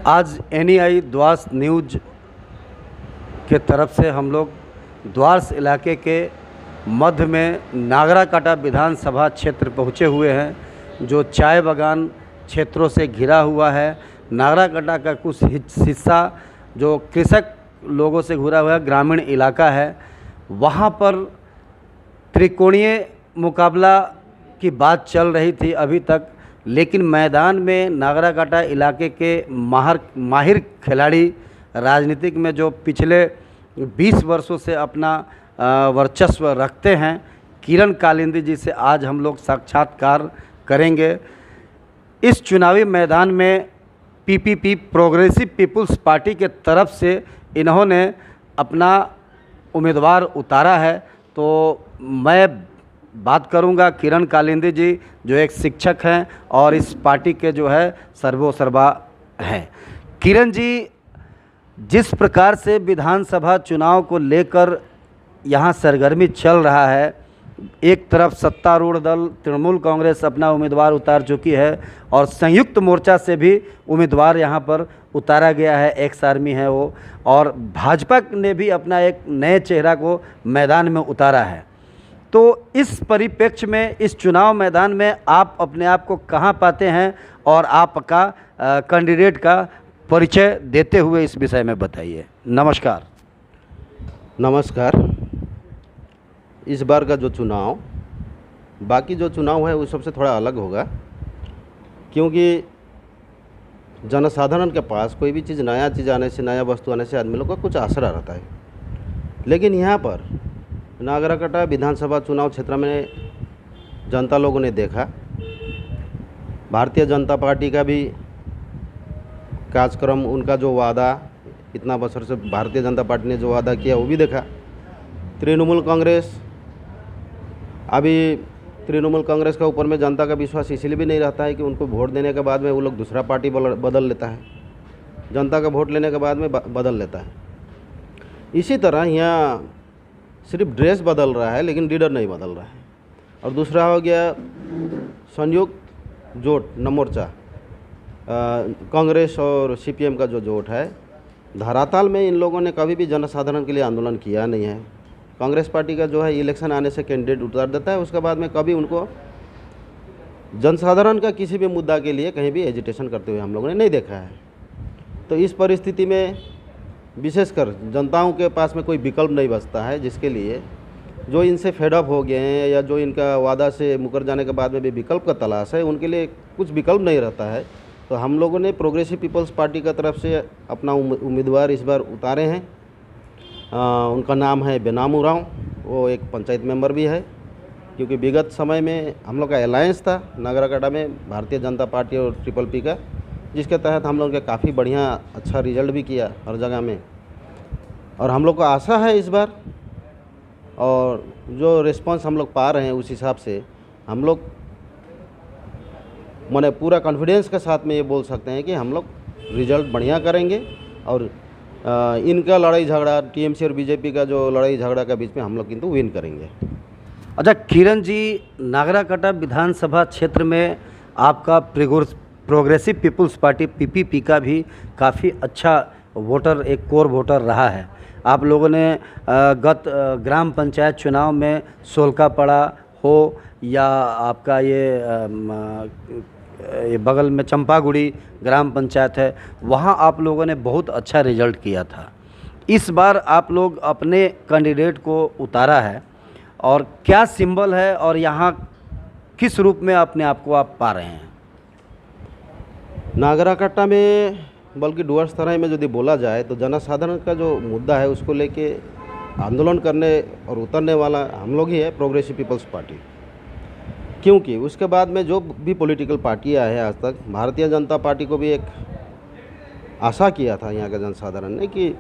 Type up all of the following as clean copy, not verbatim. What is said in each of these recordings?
आज एनईआई द्वास न्यूज के तरफ से हम लोग द्वास इलाके के मध्य में नागराकाटा विधानसभा क्षेत्र पहुँचे हुए हैं, जो चाय बागान क्षेत्रों से घिरा हुआ है। नागराकाटा का कुछ हिस्सा जो कृषक लोगों से घिरा हुआ है, ग्रामीण इलाका है। वहाँ पर त्रिकोणीय मुकाबला की बात चल रही थी अभी तक, लेकिन मैदान में नागराकाटा इलाके के माहिर खिलाड़ी, राजनीतिक में जो पिछले 20 वर्षों से अपना वर्चस्व रखते हैं, किरण कालिंदी जी से आज हम लोग साक्षात्कार करेंगे। इस चुनावी मैदान में पीपीपी प्रोग्रेसिव पीपुल्स पार्टी के तरफ से इन्होंने अपना उम्मीदवार उतारा है। तो मैं बात करूंगा किरण कालिंदी जी, जो एक शिक्षक हैं और इस पार्टी के जो है सर्वोसर्वा हैं। किरण जी, जिस प्रकार से विधानसभा चुनाव को लेकर यहाँ सरगर्मी चल रहा है, एक तरफ सत्तारूढ़ दल तृणमूल कांग्रेस अपना उम्मीदवार उतार चुकी है और संयुक्त मोर्चा से भी उम्मीदवार यहाँ पर उतारा गया है, एक्स आर्मी है वो, और भाजपा ने भी अपना एक नए चेहरा को मैदान में उतारा है। तो इस परिप्रेक्ष्य में, इस चुनाव मैदान में आप अपने आप को कहाँ पाते हैं और आपका कैंडिडेट का परिचय देते हुए इस विषय में बताइए। नमस्कार। नमस्कार। इस बार का जो चुनाव, बाकी जो चुनाव है वो सबसे थोड़ा अलग होगा, क्योंकि जनसाधारण के पास कोई भी चीज़, नया चीज़ आने से, नया वस्तु आने से आदमी लोग का कुछ आसरा रहता है। लेकिन यहाँ पर नागराकाटा विधानसभा चुनाव क्षेत्र में जनता लोगों ने देखा, भारतीय जनता पार्टी का भी कार्यक्रम, उनका जो वादा इतना बरस से भारतीय जनता पार्टी ने जो वादा किया वो भी देखा। तृणमूल कांग्रेस, अभी तृणमूल कांग्रेस का ऊपर में जनता का विश्वास इसलिए भी नहीं रहता है कि उनको वोट देने के बाद में वो लोग दूसरा पार्टी बदल लेता है, जनता का वोट लेने के बाद में बदल लेता है। इसी तरह यहाँ सिर्फ ड्रेस बदल रहा है लेकिन लीडर नहीं बदल रहा है। और दूसरा हो गया संयुक्त जोट नमोर्चा, कांग्रेस और सीपीएम का जो जोट है, धरातल में इन लोगों ने कभी भी जनसाधारण के लिए आंदोलन किया नहीं है। कांग्रेस पार्टी का जो है इलेक्शन आने से कैंडिडेट उतार देता है, उसके बाद में कभी उनको जनसाधारण का किसी भी मुद्दा के लिए कहीं भी एजिटेशन करते हुए हम लोगों ने नहीं देखा है। तो इस परिस्थिति में विशेषकर जनताओं के पास में कोई विकल्प नहीं बचता है, जिसके लिए जो इनसे फेडअप हो गए हैं या जो इनका वादा से मुकर जाने के बाद में भी विकल्प का तलाश है, उनके लिए कुछ विकल्प नहीं रहता है। तो हम लोगों ने प्रोग्रेसिव पीपल्स पार्टी का तरफ से अपना उम्मीदवार इस बार उतारे हैं। उनका नाम है बेनाम उरांव। वो एक पंचायत मेंबर भी है, क्योंकि विगत समय में हम लोग का अलायंस था नागराकाटा में भारतीय जनता पार्टी और ट्रिपल पी का, जिसके तहत हम लोग ने काफ़ी बढ़िया अच्छा रिजल्ट भी किया हर जगह में। और हम लोग को आशा है इस बार, और जो रिस्पांस हम लोग पा रहे हैं उस हिसाब से हम लोग मैंने पूरा कॉन्फिडेंस के साथ में ये बोल सकते हैं कि हम लोग रिजल्ट बढ़िया करेंगे। और इनका लड़ाई झगड़ा, टीएमसी और बीजेपी का जो लड़ाई झगड़ा के बीच में हम लोग किंतु विन करेंगे। अच्छा किरण जी, नागराकाटा विधानसभा क्षेत्र में आपका प्रोग्रेसिव पीपुल्स पार्टी पीपीपी का भी काफ़ी अच्छा वोटर, एक कोर वोटर रहा है। आप लोगों ने गत ग्राम पंचायत चुनाव में सोलकापड़ा हो या आपका ये बगल में चंपागुड़ी ग्राम पंचायत है, वहाँ आप लोगों ने बहुत अच्छा रिजल्ट किया था। इस बार आप लोग अपने कैंडिडेट को उतारा है, और क्या सिंबल है और यहाँ किस रूप में अपने आप को आप पा रहे हैं? नागराकाटा में, बल्कि डुअर्स तराई में यदि बोला जाए तो जनसाधारण का जो मुद्दा है उसको लेके आंदोलन करने और उतरने वाला हम लोग ही है, प्रोग्रेसिव पीपल्स पार्टी। क्योंकि उसके बाद में जो भी पॉलिटिकल पार्टियां हैं आज तक, भारतीय जनता पार्टी को भी एक आशा किया था यहाँ के जनसाधारण ने कि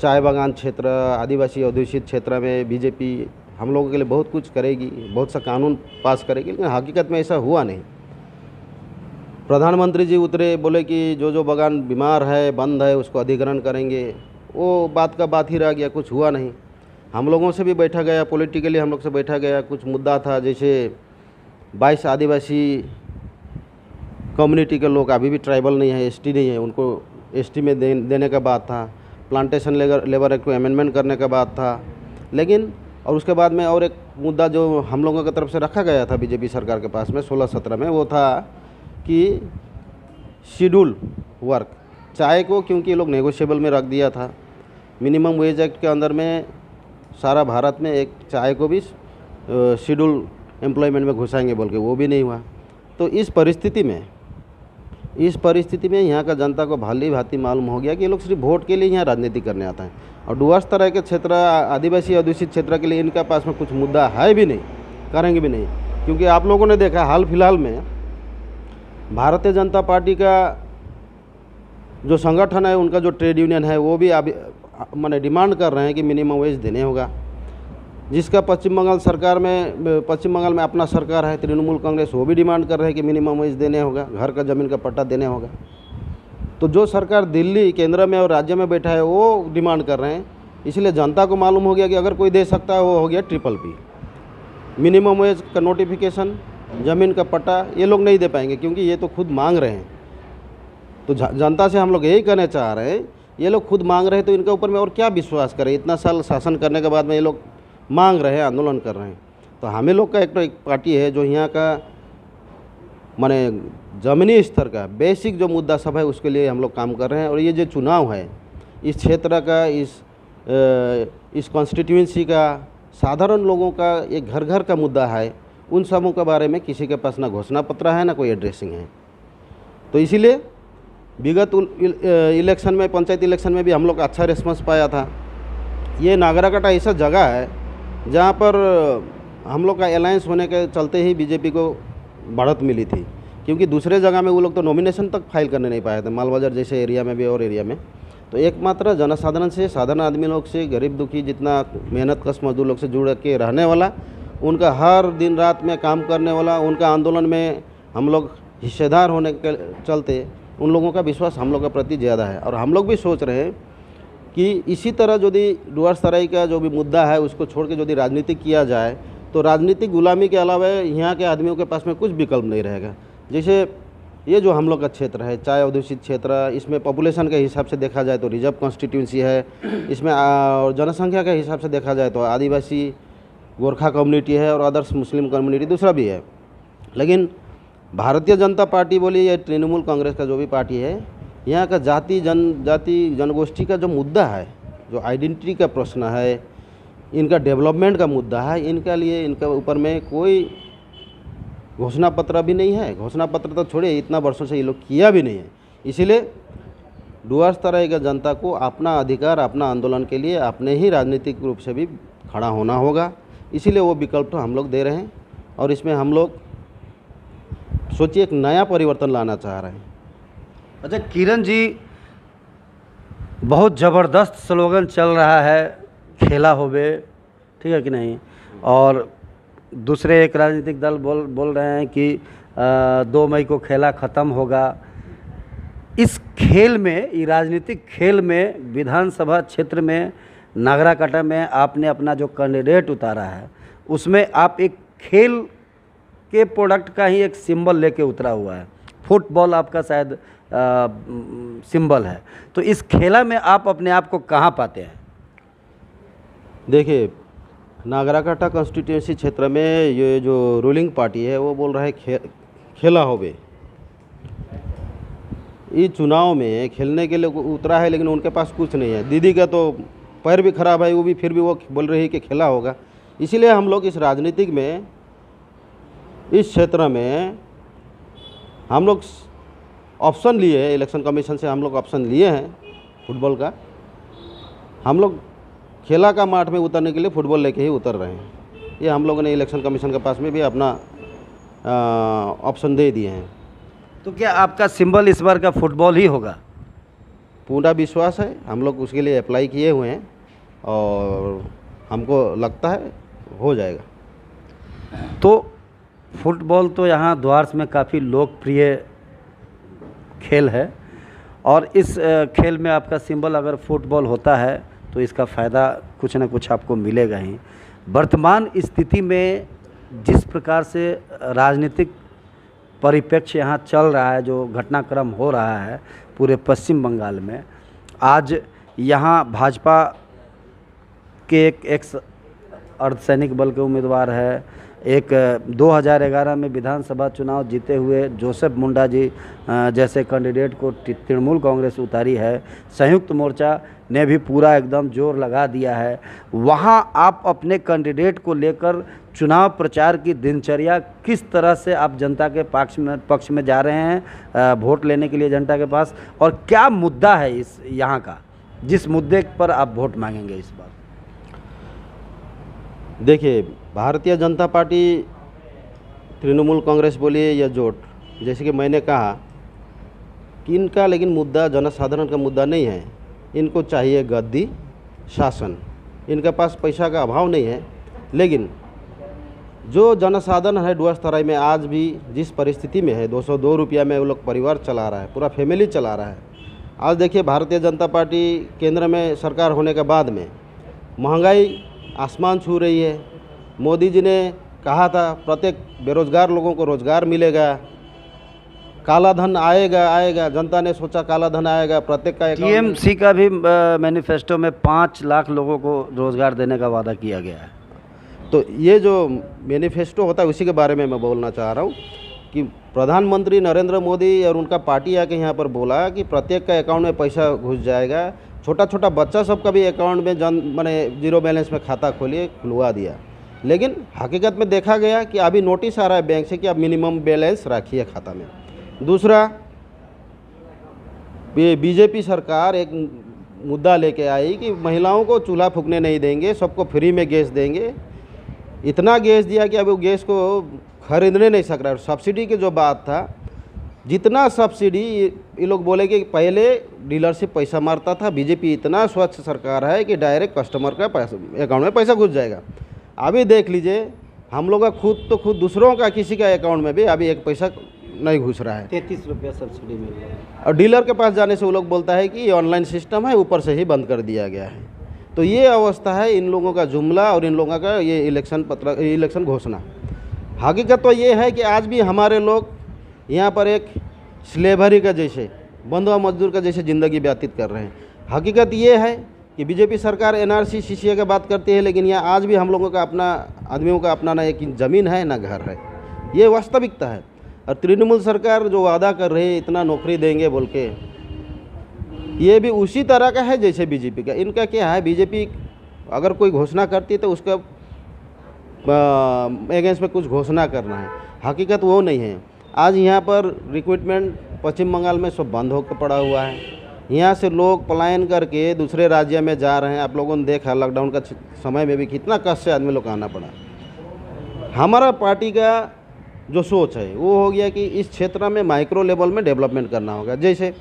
चाय बागान क्षेत्र, आदिवासी अध्युषित क्षेत्र में बीजेपी हम लोगों के लिए बहुत कुछ करेगी, बहुत सा कानून पास करेगी, लेकिन हकीकत में ऐसा हुआ नहीं। प्रधानमंत्री जी उतरे, बोले कि जो बागान बीमार है, बंद है, उसको अधिग्रहण करेंगे। वो बात का बात ही रह गया, कुछ हुआ नहीं। हम लोगों से भी बैठा गया, पॉलिटिकली हम लोग से बैठा गया। कुछ मुद्दा था, जैसे 22 आदिवासी कम्युनिटी के लोग, अभी भी ट्राइबल नहीं है, एसटी नहीं है, उनको एसटी में देने का बात था, प्लांटेशन लेबर एक्ट को अमेंडमेंट करने का बात था, लेकिन और उसके बाद में और एक मुद्दा जो हम लोगों की तरफ से रखा गया था बीजेपी सरकार के पास में 16-17 में, वो था कि शेड्यूल वर्क चाय को, क्योंकि ये लोग नेगोशिएबल में रख दिया था। मिनिमम वेज एक्ट के अंदर में सारा भारत में एक चाय को भी शेड्यूल एम्प्लॉयमेंट में घुसाएंगे बोल के, वो भी नहीं हुआ। तो इस परिस्थिति में यहाँ का जनता को भाली भांति मालूम हो गया कि ये लोग सिर्फ वोट के लिए यहाँ राजनीति करने आता है, और डुवर्स तरह के क्षेत्र, आदिवासी अध्युषित क्षेत्र के लिए इनका पास में कुछ मुद्दा है भी नहीं, करेंगे भी नहीं। क्योंकि आप लोगों ने देखा हाल फिलहाल में भारतीय जनता पार्टी का जो संगठन है, उनका जो ट्रेड यूनियन है, वो भी अभी माने डिमांड कर रहे हैं कि मिनिमम वेज देने होगा। जिसका पश्चिम बंगाल में अपना सरकार है, तृणमूल कांग्रेस, वो भी डिमांड कर रहे हैं कि मिनिमम वेज देने होगा, घर का ज़मीन का पट्टा देने होगा। तो जो सरकार दिल्ली केंद्र में और राज्य में बैठा है वो डिमांड कर रहे हैं, इसलिए जनता को मालूम हो गया कि अगर कोई दे सकता है वो हो गया PPP। मिनिमम वेज का नोटिफिकेशन, ज़मीन का पट्टा ये लोग नहीं दे पाएंगे, क्योंकि ये तो खुद मांग रहे हैं। तो जनता से हम लोग यही कहना चाह रहे हैं, ये लोग खुद मांग रहे हैं तो इनके ऊपर में और क्या विश्वास करें। इतना साल शासन करने के बाद में ये लोग मांग रहे हैं, आंदोलन कर रहे हैं। तो हमें लोग का एक पार्टी है जो यहाँ का माने ज़मीनी स्तर का बेसिक जो मुद्दा सब है उसके लिए हम लोग काम कर रहे हैं। और ये जो चुनाव है इस क्षेत्र का, इस कॉन्स्टिट्यूंसी का, साधारण लोगों का एक घर घर का मुद्दा है, उन सबों के बारे में किसी के पास ना घोषणा पत्र है ना कोई एड्रेसिंग है। तो इसीलिए विगत इलेक्शन में, पंचायत इलेक्शन में भी हम लोग अच्छा रिस्पॉन्स पाया था। ये नागराकाटा ऐसा जगह है जहाँ पर हम लोग का अलायंस होने के चलते ही बीजेपी को बढ़त मिली थी, क्योंकि दूसरे जगह में वो लोग तो नॉमिनेशन तक फाइल करने नहीं पाए थे, मालबाजार जैसे एरिया में भी और एरिया में। तो एकमात्र जनसाधारण से, साधारण आदमी लोग से, गरीब दुखी जितना मेहनत कश मजदूर लोग से जुड़ के रहने वाला, उनका हर दिन रात में काम करने वाला, उनका आंदोलन में हम लोग हिस्सेदार होने के चलते उन लोगों का विश्वास हम लोग के प्रति ज़्यादा है। और हम लोग भी सोच रहे हैं कि इसी तरह यदि डुवर्स तराई का जो भी मुद्दा है उसको छोड़ के यदि राजनीति किया जाए तो राजनीतिक गुलामी के अलावा यहाँ के आदमियों के पास में कुछ विकल्प नहीं रहेगा। जैसे ये जो हम लोग का क्षेत्र है, चाय अध्युषित क्षेत्र, इसमें पॉपुलेशन के हिसाब से देखा जाए तो रिजर्व कॉन्स्टिट्यूंसी है, इसमें और जनसंख्या के हिसाब से देखा जाए तो आदिवासी गोरखा कम्युनिटी है और अदर्स मुस्लिम कम्युनिटी दूसरा भी है। लेकिन भारतीय जनता पार्टी बोली या तृणमूल कांग्रेस का जो भी पार्टी है, यहाँ का जाति जनगोष्ठी का जो मुद्दा है, जो आइडेंटिटी का प्रश्न है, इनका डेवलपमेंट का मुद्दा है, इनका लिए इनके ऊपर में कोई घोषणा पत्र भी नहीं है। घोषणा पत्र तो छोड़िए, इतना वर्षों से ये लोग किया भी नहीं है। इसीलिए डुवर्स तराई का जनता को अपना अधिकार, अपना आंदोलन के लिए अपने ही राजनीतिक रूप से भी खड़ा होना होगा। इसीलिए वो विकल्प तो हम लोग दे रहे हैं और इसमें हम लोग सोचिए एक नया परिवर्तन लाना चाह रहे हैं। अच्छा किरण जी, बहुत ज़बरदस्त स्लोगन चल रहा है, खेला होवे, ठीक है कि नहीं, और दूसरे एक राजनीतिक दल बोल रहे हैं कि 2 मई को खेला ख़त्म होगा। इस खेल में, ये राजनीतिक खेल में, विधानसभा क्षेत्र में नागराकाटा में आपने अपना जो कैंडिडेट उतारा है उसमें आप एक खेल के प्रोडक्ट का ही एक सिंबल लेके उतरा हुआ है। फुटबॉल आपका शायद सिंबल है। तो इस खेला में आप अपने आप को कहाँ पाते हैं? देखिए, नागराकाटा कॉन्स्टिट्यूंसी क्षेत्र में ये जो रूलिंग पार्टी है वो बोल रहा है खेला होवे। इस चुनाव में खेलने के लिए उतरा है, लेकिन उनके पास कुछ नहीं है। दीदी का तो पैर भी खराब है, वो भी फिर भी वो बोल रही है कि खेला होगा। इसीलिए हम लोग इस राजनीतिक में, इस क्षेत्र में हम लोग ऑप्शन लिए हैं, इलेक्शन कमीशन से हम लोग ऑप्शन लिए हैं फुटबॉल का। हम लोग खेला का माठ में उतरने के लिए फुटबॉल लेके ही उतर रहे हैं। ये हम लोगों ने इलेक्शन कमीशन के पास में भी अपना ऑप्शन दे दिए हैं। तो क्या आपका सिंबल इस बार का फुटबॉल ही होगा? पूरा विश्वास है, हम लोग उसके लिए अप्लाई किए हुए हैं और हमको लगता है हो जाएगा। तो फुटबॉल तो यहाँ द्वारस में काफ़ी लोकप्रिय खेल है और इस खेल में आपका सिंबल अगर फुटबॉल होता है तो इसका फ़ायदा कुछ ना कुछ आपको मिलेगा ही। वर्तमान स्थिति में जिस प्रकार से राजनीतिक परिप्रेक्ष्य यहाँ चल रहा है, जो घटनाक्रम हो रहा है, पूरे पश्चिम बंगाल में। आज यहाँ भाजपा के एक एक्स अर्धसैनिक बल के उम्मीदवार है, एक 2011 में विधानसभा चुनाव जीते हुए जोसेफ मुंडा जी जैसे कैंडिडेट को तृणमूल कांग्रेस उतारी है। संयुक्त मोर्चा ने भी पूरा एकदम जोर लगा दिया है। वहाँ आप अपने कैंडिडेट को लेकर चुनाव प्रचार की दिनचर्या किस तरह से आप जनता के पक्ष में जा रहे हैं वोट लेने के लिए जनता के पास, और क्या मुद्दा है इस यहाँ का जिस मुद्दे पर आप वोट मांगेंगे इस बार? देखिए, भारतीय जनता पार्टी, तृणमूल कांग्रेस बोलिए या जोट, जैसे कि मैंने कहा कि इनका लेकिन मुद्दा जनसाधारण का मुद्दा नहीं है। इनको चाहिए गद्दी, शासन। इनके पास पैसा का अभाव नहीं है, लेकिन जो जनसाधारण है डुअर्सतराई में आज भी जिस परिस्थिति में है, 202 रुपया में वो लोग परिवार चला रहा है, पूरा फैमिली चला रहा है। आज देखिए, भारतीय जनता पार्टी केंद्र में सरकार होने के बाद में महंगाई आसमान छू रही है। मोदी जी ने कहा था प्रत्येक बेरोजगार लोगों को रोजगार मिलेगा, काला धन आएगा। जनता ने सोचा काला धन आएगा, प्रत्येक का टीएमसी का भी मैनिफेस्टो में 5 लाख लोगों को रोजगार देने का वादा किया गया है। तो ये जो मैनिफेस्टो होता है उसी के बारे में मैं बोलना चाह रहा हूँ कि प्रधानमंत्री नरेंद्र मोदी और उनका पार्टी आके यहाँ पर बोला कि प्रत्येक का अकाउंट में पैसा घुस जाएगा। छोटा छोटा बच्चा सबका भी अकाउंट में माने जीरो बैलेंस में खाता खोलिए, खुलवा दिया। लेकिन हकीकत में देखा गया कि अभी नोटिस आ रहा है बैंक से कि आप मिनिमम बैलेंस रखिए खाता में। दूसरा, बीजेपी सरकार एक मुद्दा लेके आई कि महिलाओं को चूल्हा फूकने नहीं देंगे, सबको फ्री में गैस देंगे। इतना गैस दिया कि अभी वो गैस को खरीदने नहीं सक रहा है। सब्सिडी की जो बात था, जितना सब्सिडी ये लोग बोले कि पहले डीलरशिप पैसा मारता था, बीजेपी इतना स्वच्छ सरकार है कि डायरेक्ट कस्टमर का पैसा अकाउंट में पैसा घुस जाएगा। अभी देख लीजिए, हम लोग का खुद दूसरों का किसी का अकाउंट में भी अभी एक पैसा नहीं घुस रहा है। 33 रुपया सब्सिडी मिल रहा है, और डीलर के पास जाने से वो लोग बोलता है कि ये ऑनलाइन सिस्टम है, ऊपर से ही बंद कर दिया गया है। तो ये अवस्था है इन लोगों का जुमला और इन लोगों का ये इलेक्शन घोषणा। हकीकत तो ये है कि आज भी हमारे लोग यहाँ पर एक स्लेवरी का जैसे, बंधुआ मजदूर का जैसे ज़िंदगी व्यतीत कर रहे हैं। हकीकत ये है कि बीजेपी सरकार एनआरसी सीसीए का बात करती है, लेकिन यहाँ आज भी हम लोगों का अपना आदमियों का अपना ना एक ज़मीन है ना घर है। ये वास्तविकता है। और तृणमूल सरकार जो वादा कर रही है इतना नौकरी देंगे बोल के, ये भी उसी तरह का है जैसे बीजेपी का। इनका क्या है, बीजेपी अगर कोई घोषणा करती है तो उसका अगेंस्ट में कुछ घोषणा करना है। हकीकत वो नहीं है। आज यहाँ पर रिक्रूटमेंट पश्चिम बंगाल में सब बंद होकर पड़ा हुआ है। यहाँ से लोग पलायन करके दूसरे राज्य में जा रहे हैं। आप लोगों ने देखा लॉकडाउन का समय में भी कितना कष्ट से आदमी लोग को आना पड़ा। हमारा पार्टी का जो सोच है वो हो गया कि इस क्षेत्र में माइक्रो लेवल में डेवलपमेंट करना होगा। जैसे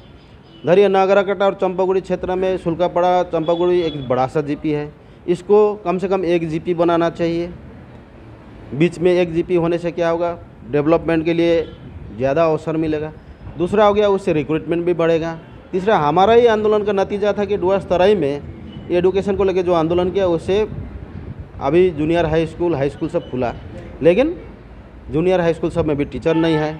धरिए नागराकटा और चंपागुड़ी क्षेत्र में सुल्कापड़ा चंपागुड़ी एक बड़ा सा जीपी है, इसको कम से कम एक जीपी बनाना चाहिए। बीच में एक जीपी होने से क्या होगा, डेवलपमेंट के लिए ज़्यादा अवसर मिलेगा। दूसरा हो गया, उससे रिक्रूटमेंट भी बढ़ेगा। तीसरा, हमारा ही आंदोलन का नतीजा था कि डुअर्सतराई में एडुकेशन को लेकर जो आंदोलन किया उससे अभी जूनियर हाई स्कूल सब खुला, लेकिन जूनियर हाई स्कूल सब में भी टीचर नहीं है।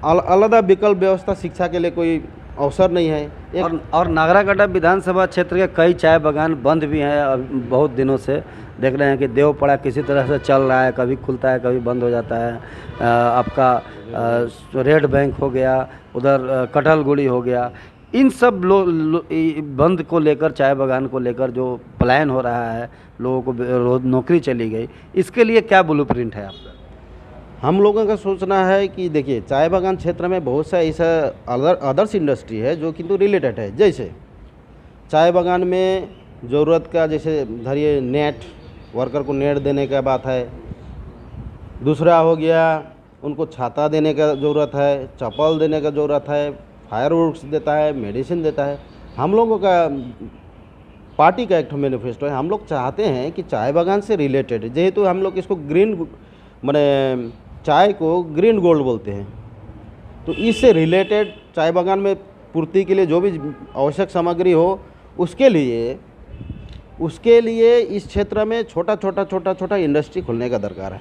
अलग विकल्प व्यवस्था शिक्षा के लिए कोई अवसर नहीं है। और नागराकटा विधानसभा क्षेत्र के कई चाय बागान बंद भी हैं। बहुत दिनों से देख रहे हैं कि देवपड़ा किसी तरह से चल रहा है, कभी खुलता है कभी बंद हो जाता है। आपका रेड बैंक हो गया, उधर कटहलगुड़ी हो गया। इन सब बंद को लेकर, चाय बागान को लेकर जो पलायन हो रहा है, लोगों को नौकरी चली गई, इसके लिए क्या ब्लूप्रिंट है आपका? हम लोगों का सोचना है कि देखिए, चाय बागान क्षेत्र में बहुत सा ऐसा अदर्स इंडस्ट्री है जो किंतु रिलेटेड है। जैसे चाय बागान में ज़रूरत का, जैसे धरिए नेट, वर्कर को नेट देने का बात है। दूसरा हो गया, उनको छाता देने का ज़रूरत है, चप्पल देने का ज़रूरत है, फायरवर्क्स देता है, मेडिसिन देता है। हम लोगों का पार्टी का एक मैनिफेस्टो है। हम लोग चाहते हैं कि चाय बागान से रिलेटेड, जेहेतु हम लोग इसको ग्रीन माने चाय को ग्रीन गोल्ड बोलते हैं, तो इससे रिलेटेड चाय बागान में पूर्ति के लिए जो भी आवश्यक सामग्री हो उसके लिए इस क्षेत्र में छोटा इंडस्ट्री खोलने का दरकार है,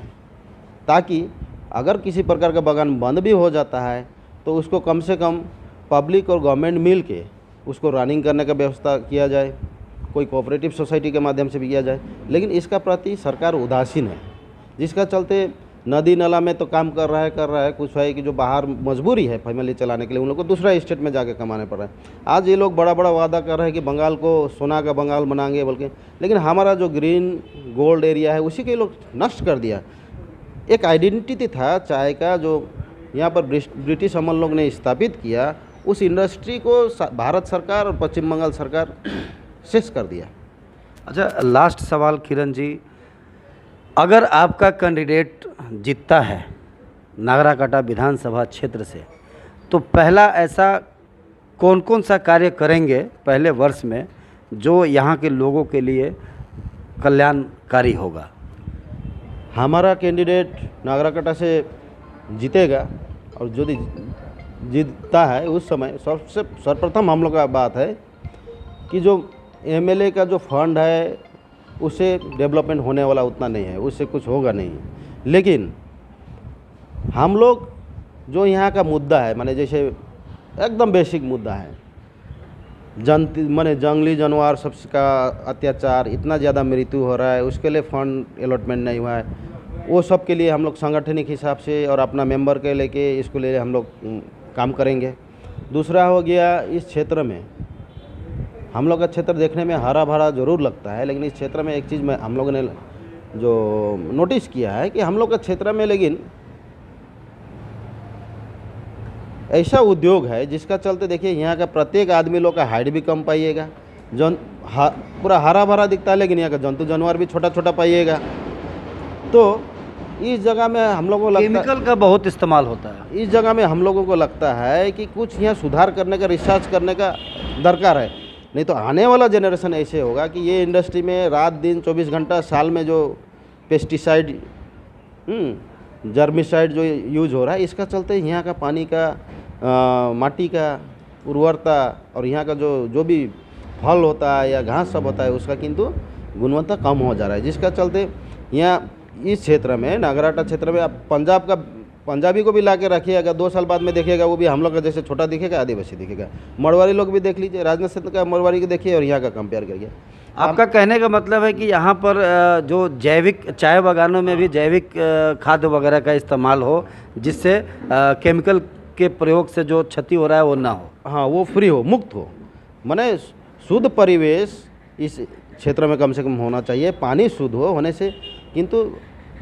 ताकि अगर किसी प्रकार का बागान बंद भी हो जाता है तो उसको कम से कम पब्लिक और गवर्नमेंट मिल के उसको रनिंग करने का व्यवस्था किया जाए, कोई कोऑपरेटिव सोसाइटी के माध्यम से भी किया जाए। लेकिन इसका प्रति सरकार उदासीन है, जिसका चलते नदी नाला में तो काम कर रहा है, कुछ है कि जो बाहर मजबूरी है फैमिली चलाने के लिए, उन लोग को दूसरा स्टेट में जाके कमाने पड़ रहा है। आज ये लोग बड़ा बड़ा वादा कर रहे हैं कि बंगाल को सोना का बंगाल बनाएंगे बोल के, लेकिन हमारा जो ग्रीन गोल्ड एरिया है उसी के लोग नष्ट कर दिया। एक आइडेंटिटी था चाय का जो यहाँ पर ब्रिटिश अमल लोग ने स्थापित किया, उस इंडस्ट्री को भारत सरकार और पश्चिम बंगाल सरकार शेष कर दिया। अच्छा, लास्ट सवाल किरण जी, अगर आपका कैंडिडेट जीतता है नागराकाटा विधानसभा क्षेत्र से, तो पहला ऐसा कौन कौन सा कार्य करेंगे पहले वर्ष में जो यहाँ के लोगों के लिए कल्याणकारी होगा? हमारा कैंडिडेट नागराकाटा से जीतेगा और यदि जीतता है उस समय सबसे सर्वप्रथम हम लोग का बात है कि जो एमएलए का जो फंड है उससे डेवलपमेंट होने वाला उतना नहीं है, उससे कुछ होगा नहीं। लेकिन हम लोग जो यहाँ का मुद्दा है, माने जैसे एकदम बेसिक मुद्दा है, माने जंगली जानवर सबका अत्याचार, इतना ज़्यादा मृत्यु हो रहा है, उसके लिए फंड अलॉटमेंट नहीं हुआ है, वो सब के लिए हम लोग सांगठनिक हिसाब से और अपना मेंबर के लेके इसको लिए हम लोग काम करेंगे। दूसरा हो गया, इस क्षेत्र में हम लोग का क्षेत्र देखने में हरा भरा ज़रूर लगता है, लेकिन इस क्षेत्र में एक चीज़ में हम लोगों ने जो नोटिस किया है कि हम लोग का क्षेत्र में लेकिन ऐसा उद्योग है जिसका चलते देखिए यहाँ का प्रत्येक आदमी लोग का हाइट भी कम पाइएगा, पूरा हरा भरा दिखता है, लेकिन यहाँ का जंतु जानवर भी छोटा छोटा पाइएगा। तो इस जगह में हम लोगों को लगता है केमिकल का बहुत इस्तेमाल होता है। इस जगह में हम लोगों को लगता है कि कुछ यहाँ सुधार करने का, रिसर्च करने का दरकार है। नहीं तो आने वाला जनरेशन ऐसे होगा कि ये इंडस्ट्री में रात दिन 24 घंटा साल में जो पेस्टिसाइड जर्मिसाइड जो यूज हो रहा है, इसका चलते यहाँ का पानी का माटी का उर्वरता और यहाँ का जो भी फल होता है या घास सब होता है उसका किंतु गुणवत्ता कम हो जा रहा है, जिसका चलते यहाँ इस क्षेत्र में नागराटा क्षेत्र में आप पंजाबी को भी ला के रखिएगा, 2 साल बाद में देखिएगा वो भी हम लोग का जैसे छोटा दिखेगा, आदिवासी दिखेगा। मरवाड़ी लोग भी देख लीजिए, राजनाथ सिंह का मरवाड़ी को देखिए और यहाँ का कंपेयर करिए। आपका कहने का मतलब है कि यहाँ पर जो जैविक चाय बागानों में भी जैविक खाद वगैरह का इस्तेमाल हो, जिससे केमिकल के प्रयोग से जो क्षति हो रहा है वो ना हो। हाँ, वो फ्री हो, मुक्त हो, माने शुद्ध परिवेश इस क्षेत्र में कम से कम होना चाहिए, पानी शुद्ध होने से, किंतु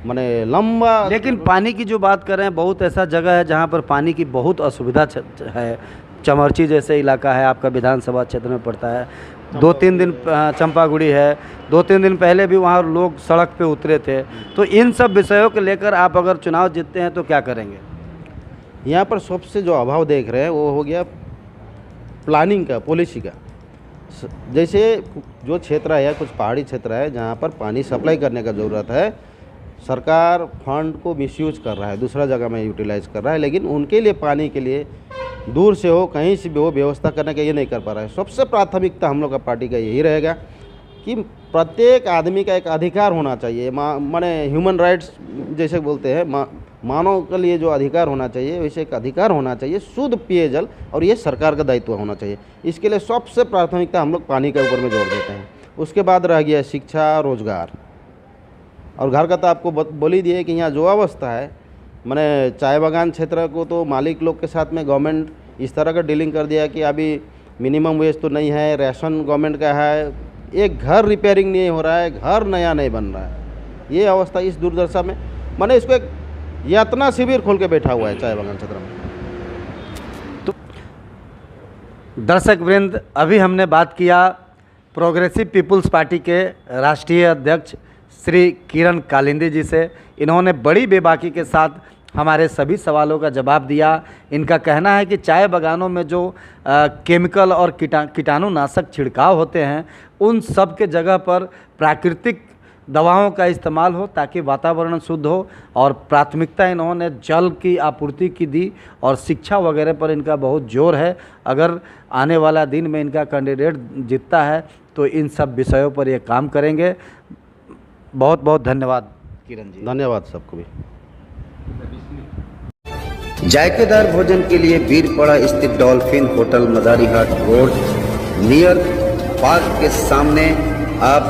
माने लंबा। लेकिन पानी की जो बात कर रहे हैं, बहुत ऐसा जगह है जहाँ पर पानी की बहुत असुविधा है। चमरची जैसे इलाका है, आपका विधानसभा क्षेत्र में पड़ता है। 2-3 दिन चंपागुड़ी है, 2-3 दिन पहले भी वहाँ लोग सड़क पे उतरे थे। तो इन सब विषयों को लेकर आप अगर चुनाव जीतते हैं तो क्या करेंगे? यहाँ पर सबसे जो अभाव देख रहे हैं वो हो गया प्लानिंग का, पॉलिसी का। जैसे जो क्षेत्र है, कुछ पहाड़ी क्षेत्र है जहाँ पर पानी सप्लाई करने का ज़रूरत है, सरकार फंड को मिसयूज कर रहा है, दूसरा जगह में यूटिलाइज कर रहा है, लेकिन उनके लिए पानी के लिए दूर से हो, कहीं से भी हो, व्यवस्था करने का ये नहीं कर पा रहा है। सबसे प्राथमिकता हम लोग का पार्टी का यही रहेगा कि प्रत्येक आदमी का एक अधिकार होना चाहिए, माने ह्यूमन राइट्स जैसे बोलते हैं, मानव के लिए जो अधिकार होना चाहिए वैसे एक अधिकार होना चाहिए, शुद्ध पेयजल, और ये सरकार का दायित्व होना चाहिए। इसके लिए सबसे प्राथमिकता हम लोग पानी के ऊपर में जोड़ देते हैं। उसके बाद रह गया शिक्षा, रोजगार और घर का। तो आपको बोल ही दिए कि यहाँ जो अवस्था है, मैंने चाय बागान क्षेत्र को तो मालिक लोग के साथ में गवर्नमेंट इस तरह का डीलिंग कर दिया कि अभी मिनिमम वेज तो नहीं है, राशन गवर्नमेंट का है, एक घर रिपेयरिंग नहीं हो रहा है, घर नया नहीं बन रहा है। ये अवस्था इस दुर्दशा में, मैंने इसको एक यातना शिविर खोल के बैठा हुआ है चाय बागान क्षेत्र में। तो दर्शक वृंद, अभी हमने बात किया प्रोग्रेसिव पीपुल्स पार्टी के राष्ट्रीय अध्यक्ष श्री किरण कालिंदी जी से। इन्होंने बड़ी बेबाकी के साथ हमारे सभी सवालों का जवाब दिया। इनका कहना है कि चाय बागानों में जो केमिकल और कीटाणुनाशक छिड़काव होते हैं, उन सब के जगह पर प्राकृतिक दवाओं का इस्तेमाल हो ताकि वातावरण शुद्ध हो। और प्राथमिकता इन्होंने जल की आपूर्ति की दी और शिक्षा वगैरह पर इनका बहुत जोर है। अगर आने वाला दिन में इनका कैंडिडेट जीतता है तो इन सब विषयों पर ये काम करेंगे। बहुत बहुत धन्यवाद किरण जी। धन्यवाद सबको भी। जायकेदार भोजन के लिए बीरपड़ा स्थित dolphin hotel Madarihat road near park के सामने आप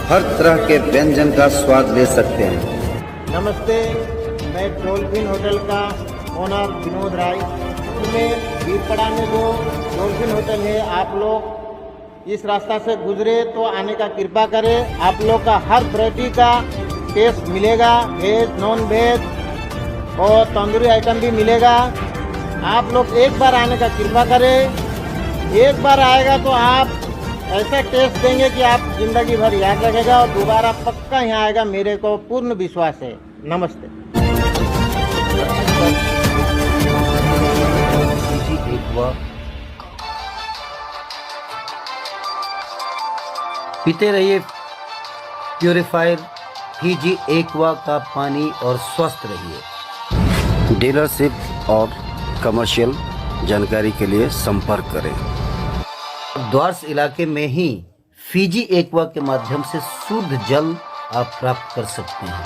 हर तरह के व्यंजन का स्वाद ले सकते हैं। नमस्ते, मैं डॉल्फिन होटल का ओनर विनोद राय। में बीरपड़ा में जो डॉल्फिन होटल है, आप लोग इस रास्ता से गुजरे तो आने का कृपा करें। आप लोग का हर वैरायटी का टेस्ट मिलेगा, वेज नॉन वेज और तंदूरी आइटम भी मिलेगा। आप लोग एक बार आने का कृपा करें। एक बार आएगा तो आप ऐसा टेस्ट देंगे कि आप जिंदगी भर याद रखेगा और दोबारा पक्का यहाँ आएगा, मेरे को पूर्ण विश्वास है। नमस्ते। पीते रहिए प्यूरिफायर फीजी एक्वा का पानी और स्वस्थ रहिए। डीलरशिप और कमर्शियल जानकारी के लिए संपर्क करें। द्वारस इलाके में ही फीजी एक्वा के माध्यम से शुद्ध जल आप प्राप्त कर सकते हैं।